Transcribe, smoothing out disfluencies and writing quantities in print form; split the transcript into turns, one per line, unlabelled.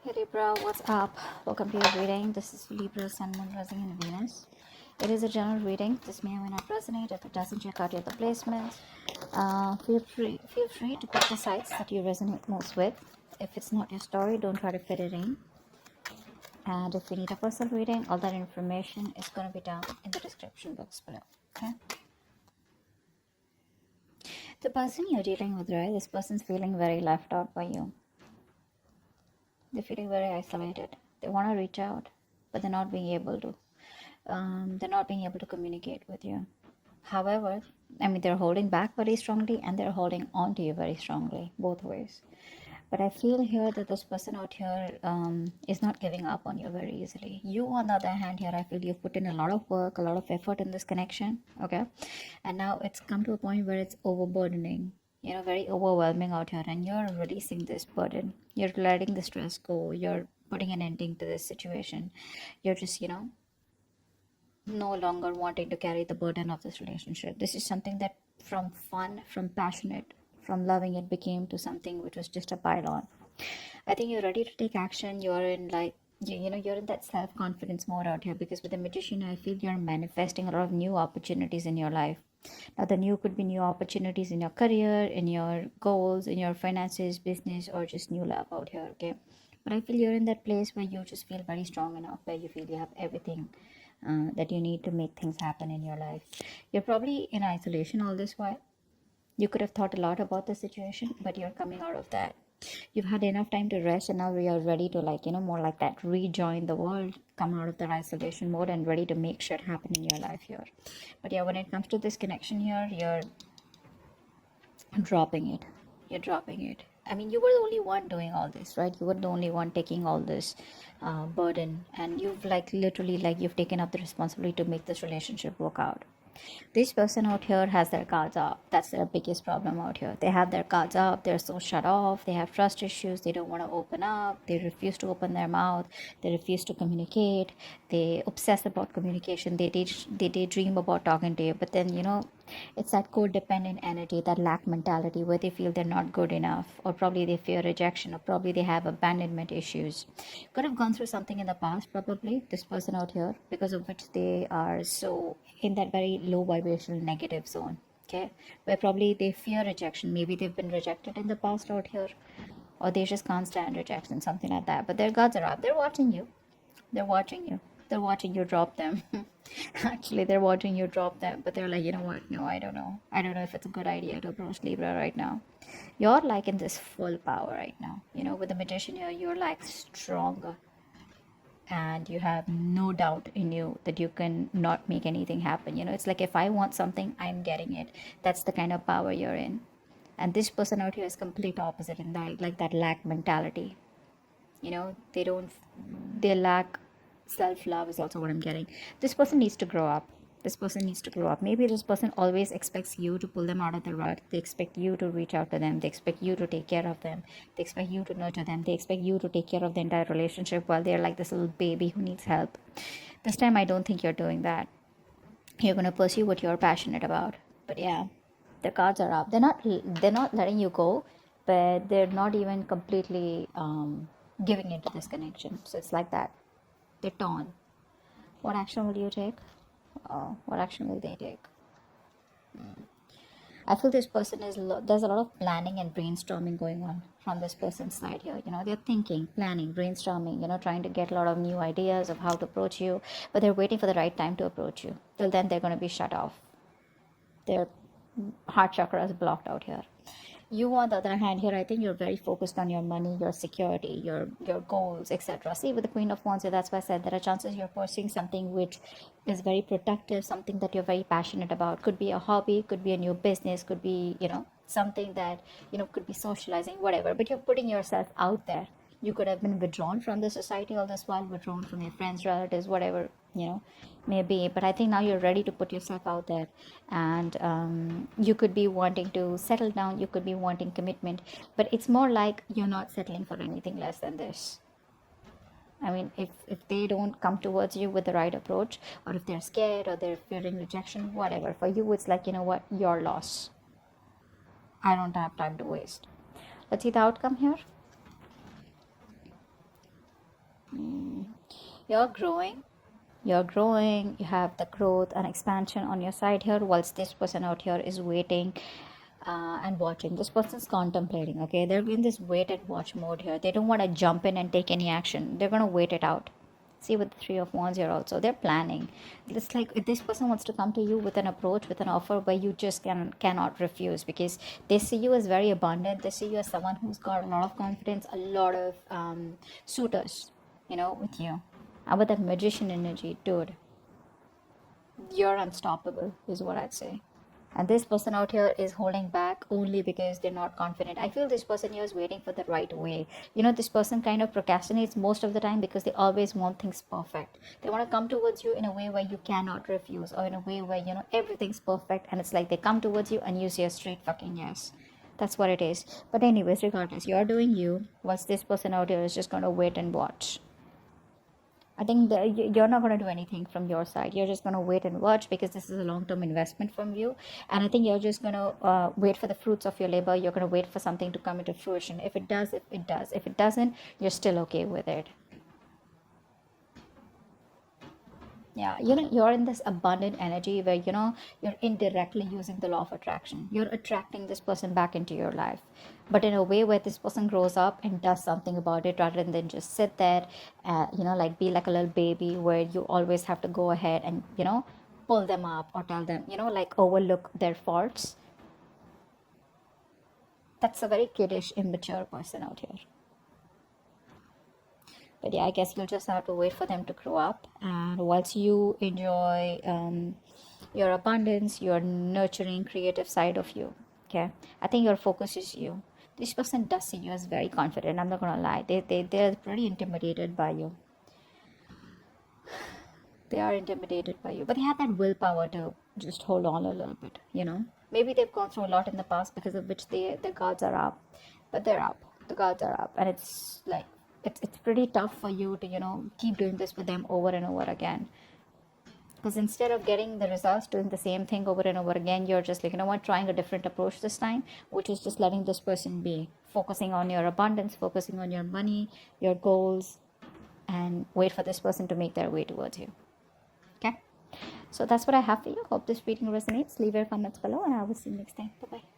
Hey Libra, what's up? Welcome to your reading. This is Libra, Sun, Moon, Rising, and Venus. It is a general reading. This may or may not resonate. If it doesn't, check out your other placements. Feel free to pick the sides that you resonate most with. If it's not your story, don't try to fit it in. And if you need a personal reading, all that information is going to be down in the description box below. Okay. The person you're dealing with, right? This person's feeling very left out by you. They're feeling very isolated. They want to reach out, but they're not being able to. They're not being able to communicate with you. However, they're holding back very strongly and they're holding on to you very strongly, both ways. But I feel here that this person out here is not giving up on you very easily. You, on the other hand, here, I feel you've put in a lot of work, a lot of effort in this connection, okay? And now it's come to a point where it's overburdening, very overwhelming out here, and you're releasing this burden. You're letting the stress go. You're putting an ending to this situation. You're just, no longer wanting to carry the burden of this relationship. This is something that from fun, from passionate, from loving it became to something which was just a pile on. I think you're ready to take action. You're in you're in that self-confidence mode out here, because with the Magician, I feel you're manifesting a lot of new opportunities in your life. Now, the new could be new opportunities in your career, in your goals, in your finances, business, or just new love out here, okay? But I feel you're in that place where you just feel very strong enough, where you feel you have everything that you need to make things happen in your life. You're probably in isolation all this while. You could have thought a lot about the situation, but you're coming out of that. You've had enough time to rest, and now you're ready to, more like that, rejoin the world, come out of that isolation mode, and ready to make shit happen in your life here. But yeah, when it comes to this connection here, you're dropping it. You're dropping it. You were the only one doing all this, right? You were the only one taking all this burden, and you've you've taken up the responsibility to make this relationship work out. This person out here has their cards up. That's their biggest problem out here. They have their cards up. They're so shut off. They have trust issues. They don't want to open up. They refuse to open their mouth. They refuse to communicate. They obsess about communication. They daydream about talking to you. But then, it's that codependent energy, that lack mentality, where they feel they're not good enough, or probably they fear rejection, or probably they have abandonment issues. Could have gone through something in the past, probably, this person out here, because of which they are so in that very low vibrational negative zone, okay, where probably they fear rejection. Maybe they've been rejected in the past out here, or they just can't stand rejection, something like that. But their guards are up. They're watching you. They're watching you. They're watching you drop them. Actually, they're watching you drop them, but they're like, you know what? No, I don't know. I don't know if it's a good idea to approach Libra right now. You're like in this full power right now. With the Magician here, you're like stronger, and you have no doubt in you that you can not make anything happen. It's like, if I want something, I'm getting it. That's the kind of power you're in. And this person out here is complete opposite in that, like that lack mentality. They lack self-love is also what I'm getting. This person needs to grow up. Maybe this person always expects you to pull them out of the rut. They expect you to reach out to them. They expect you to take care of them. They expect you to nurture them. They expect you to take care of the entire relationship, while they're like this little baby who needs help. This time, I don't think you're doing that. You're going to pursue what you're passionate about. But yeah, the cards are up. They're not letting you go, but they're not even completely giving into this connection. So it's like that. They're torn. What action will you take? What action will they take? I feel this person there's a lot of planning and brainstorming going on from this person's side here. They're thinking, planning, brainstorming, trying to get a lot of new ideas of how to approach you, but they're waiting for the right time to approach you. Till then, they're going to be shut off. Their heart chakra is blocked out here. You, on the other hand, here, I think you're very focused on your money, your security, your goals, etc. See, with the Queen of Wands, that's why I said there are chances you're pursuing something which is very protective, something that you're very passionate about. Could be a hobby, could be a new business, could be, something that, could be socializing, whatever. But you're putting yourself out there. You could have been withdrawn from the society all this while, withdrawn from your friends, relatives, whatever, maybe. But I think now you're ready to put yourself out there, and you could be wanting to settle down. You could be wanting commitment, but it's more like you're not settling for anything less than this. If they don't come towards you with the right approach, or if they're scared, or they're fearing rejection, whatever, for you, it's like, what, your loss. I don't have time to waste. Let's see the outcome here. You're growing. You're growing, you have the growth and expansion on your side here, whilst this person out here is waiting and watching. This person's contemplating, okay? They're in this wait and watch mode here. They don't want to jump in and take any action. They're going to wait it out. See, with the Three of Wands here also, they're planning. It's like if this person wants to come to you with an approach, with an offer where you just cannot refuse, because they see you as very abundant. They see you as someone who's got a lot of confidence, a lot of suitors, with you. And with that magician energy, dude, you're unstoppable, is what I'd say. And this person out here is holding back only because they're not confident. I feel this person here is waiting for the right way. This person kind of procrastinates most of the time because they always want things perfect. They want to come towards you in a way where you cannot refuse, or in a way where, everything's perfect. And it's like they come towards you and you say a straight fucking yes. That's what it is. But anyways, regardless, you're doing you, whilst this person out here is just going to wait and watch. I think that you're not going to do anything from your side. You're just going to wait and watch, because this is a long-term investment from you. And I think you're just going to wait for the fruits of your labor. You're going to wait for something to come into fruition. If it does, if it does. If it doesn't, you're still okay with it. Yeah, you're in this abundant energy where, you're indirectly using the law of attraction. You're attracting this person back into your life, but in a way where this person grows up and does something about it, rather than just sit there, like be like a little baby where you always have to go ahead and, pull them up or tell them, like overlook their faults. That's a very kiddish, immature person out here. But yeah, I guess you'll just have to wait for them to grow up. And once you enjoy your abundance, your nurturing, creative side of you, okay, I think your focus is you. This person does see you as very confident. I'm not gonna lie. They're pretty intimidated by you. They are intimidated by you, but they have that willpower to just hold on a little bit. Maybe they've gone through a lot in the past, because of which their guards are up, but they're up. The guards are up, and it's like it's pretty tough for you to keep doing this with them over and over again. Because instead of getting the results, doing the same thing over and over again, you're just like, what, trying a different approach this time, which is just letting this person be, focusing on your abundance, focusing on your money, your goals, and wait for this person to make their way towards you. Okay, so that's what I have for you. Hope this reading resonates. Leave your comments below, and I will see you next time. Bye bye.